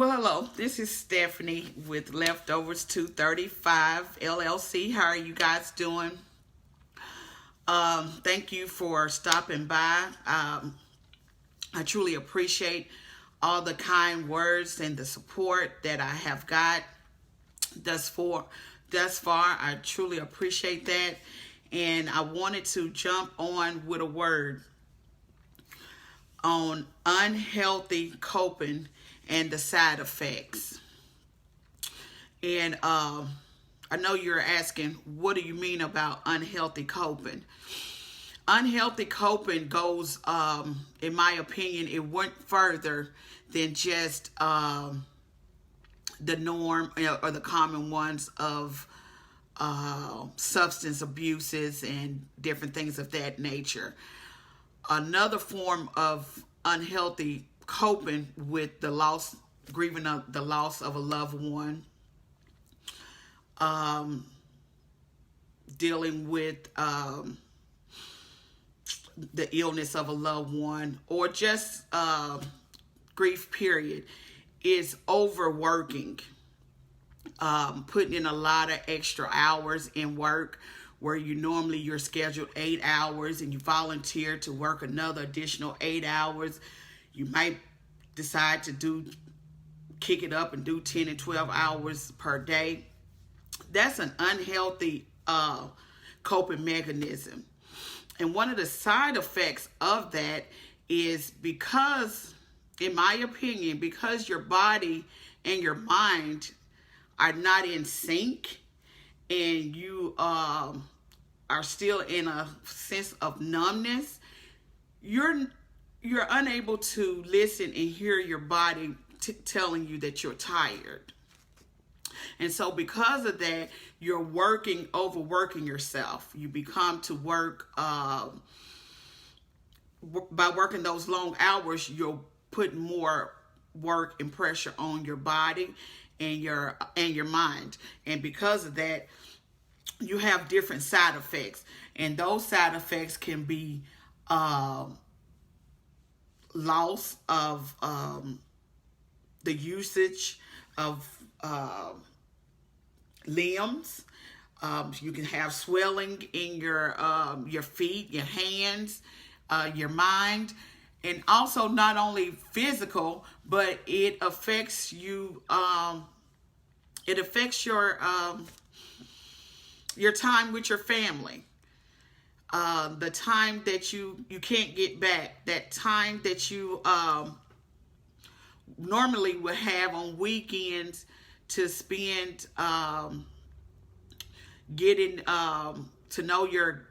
Well, hello. This is Stephanie with Leftovers 235 LLC. How are you guys doing? Thank you for stopping by. I truly appreciate all the kind words and the support that I have got thus far. I truly appreciate that. And I wanted to jump on with a word on unhealthy coping and the side effects. And I know you're asking, what do you mean about unhealthy coping? Unhealthy coping goes, in my opinion, it went further than just the norm or the common ones of substance abuses and different things of that nature. Another form of unhealthy coping with the loss, grieving of the loss of a loved one, dealing with the illness of a loved one, or just grief period, is overworking, putting in a lot of extra hours in work where you're scheduled 8 hours and you volunteer to work another additional 8 hours. You might decide to kick it up and do 10 and 12 hours per day. That's an unhealthy coping mechanism. And one of the side effects of that is because, in my opinion, because your body and your mind are not in sync, and you are still in a sense of numbness, you're unable to listen and hear your body telling you that you're tired. And so because of that, you're overworking yourself. You become to work, by working those long hours, you'll put more work and pressure on your body and your mind. And because of that, you have different side effects. And those side effects can be loss of the usage of limbs. You can have swelling in your feet, your hands, your mind, and also not only physical, but it affects you. It affects your time with your family. The time that you can't get back, that time that you normally would have on weekends to spend getting to know your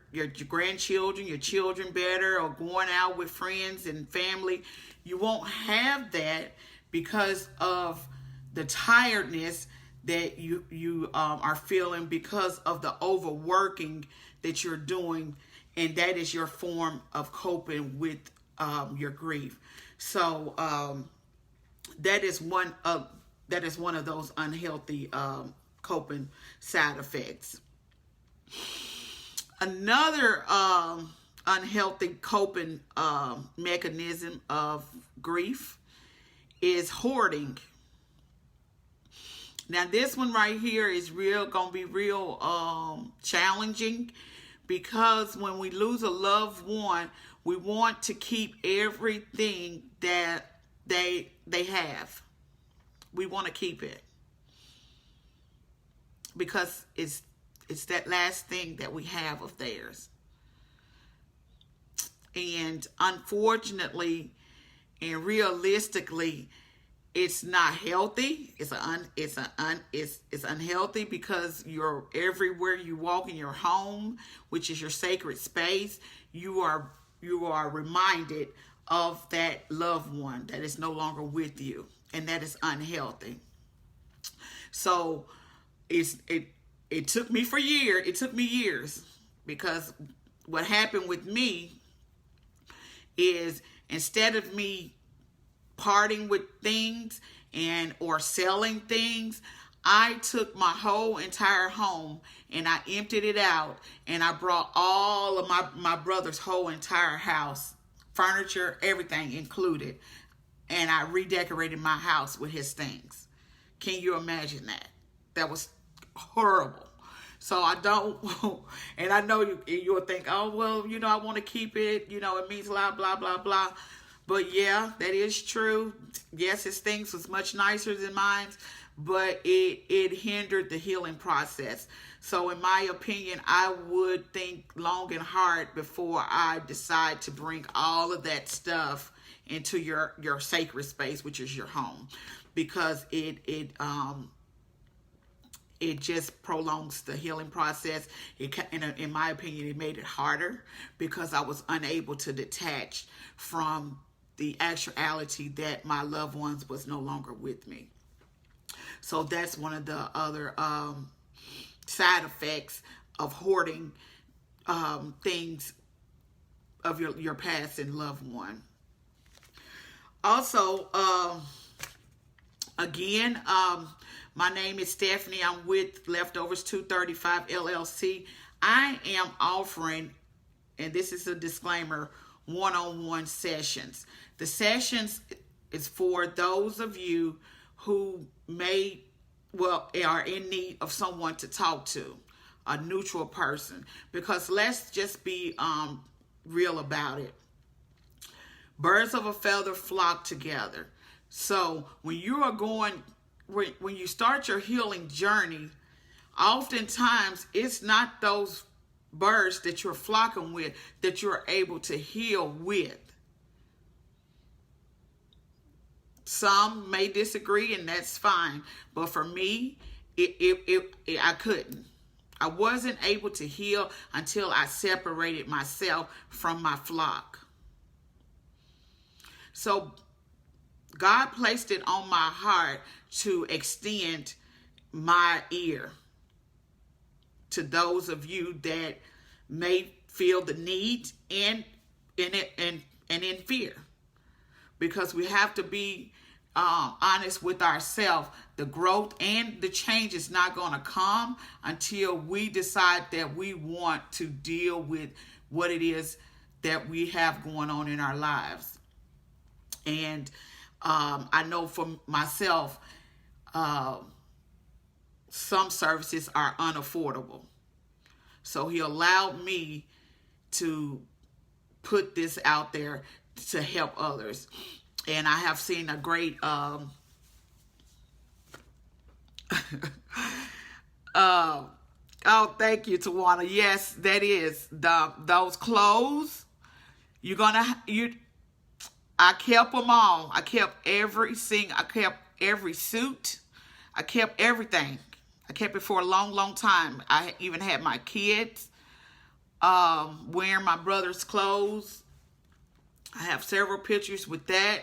grandchildren, your children better, or going out with friends and family. You won't have that because of the tiredness that you are feeling because of the overworking that you're doing, and that is your form of coping with your grief. So that is one of those unhealthy coping side effects. Another unhealthy coping mechanism of grief is hoarding. Now, this one right here is gonna be real challenging, because when we lose a loved one, we want to keep everything that they have. We want to keep it because it's that last thing that we have of theirs. And unfortunately and realistically, it's not healthy. It's unhealthy because you're everywhere you walk in your home, which is your sacred space, you are reminded of that loved one that is no longer with you, and that is unhealthy. So it took me years. It took me years, because what happened with me is, instead of me parting with things or selling things, I took my whole entire home and I emptied it out, and I brought all of my brother's whole entire house, furniture, everything included. and I redecorated my house with his things. Can you imagine that? That was horrible. So I don't, and I know you'll think, oh, well, you know, I want to keep it, you know, it means blah, blah, blah, blah. But yeah, that is true. Yes, his things was much nicer than mine, but it hindered the healing process. So in my opinion, I would think long and hard before I decide to bring all of that stuff into your sacred space, which is your home, because it just prolongs the healing process. In my opinion, it made it harder because I was unable to detach from the actuality that my loved ones was no longer with me. So that's one of the other side effects of hoarding things of your past and loved one. Also, again, my name is Stephanie. I'm with Leftovers 235 LLC. I am offering, and this is a disclaimer, one-on-one sessions. The sessions is for those of you who are in need of someone to talk to, a neutral person. Because let's just be real about it. Birds of a feather flock together. So when you start your healing journey, oftentimes it's not those birds that you're flocking with that you're able to heal with. Some may disagree, and that's fine. But for me, I couldn't. I wasn't able to heal until I separated myself from my flock. So God placed it on my heart to extend my ear to those of you that may feel the need and in fear, because we have to be honest with ourselves. The growth and the change is not going to come until we decide that we want to deal with what it is that we have going on in our lives. And I know for myself, some services are unaffordable. So he allowed me to put this out there to help others. And I have seen a great oh, thank you, Tawana. Yes, that is those clothes. I kept them all. I kept every suit. I kept everything. I kept it for a long, long time. I even had my kids wearing my brother's clothes. I have several pictures with that.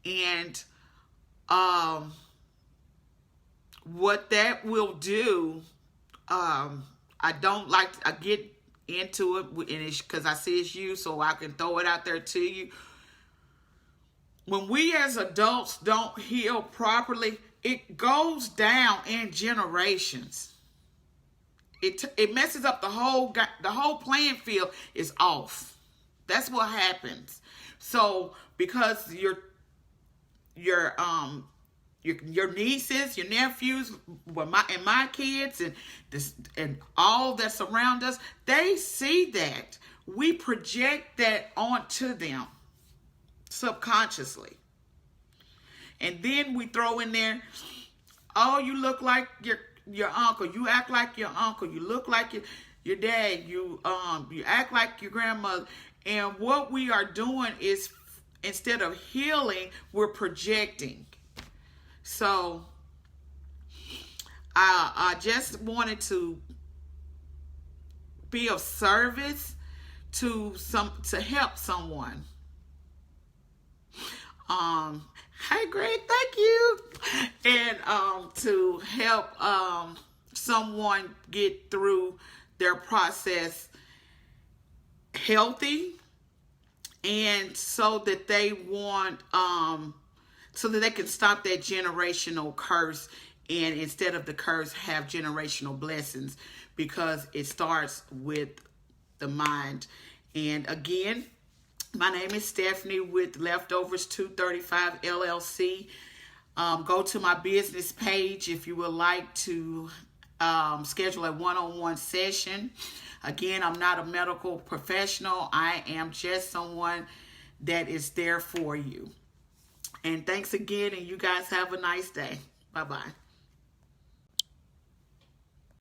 And what that will do, I get into it, and it's because I see it's you, so I can throw it out there to you. When we as adults don't heal properly, it goes down in generations. It messes up the whole playing field is off. That's what happens. So because your nieces, your nephews, my kids, and all that surround us, they see that. We project that onto them subconsciously. And then we throw in there, oh, you look like your uncle. You act like your uncle. You look like your dad. You act like your grandmother. And what we are doing is, instead of healing, we're projecting. So I just wanted to be of service to help someone. Hi, Greg, thank you. And to help someone get through their process healthy, and so that they can stop that generational curse, and instead of the curse, have generational blessings, because it starts with the mind. And again, My name is Stephanie with Leftovers 235 LLC. Go to my business page if you would like to schedule a one-on-one session. Again, I'm not a medical professional. I am just someone that is there for you. And thanks again, and you guys have a nice day. Bye-bye.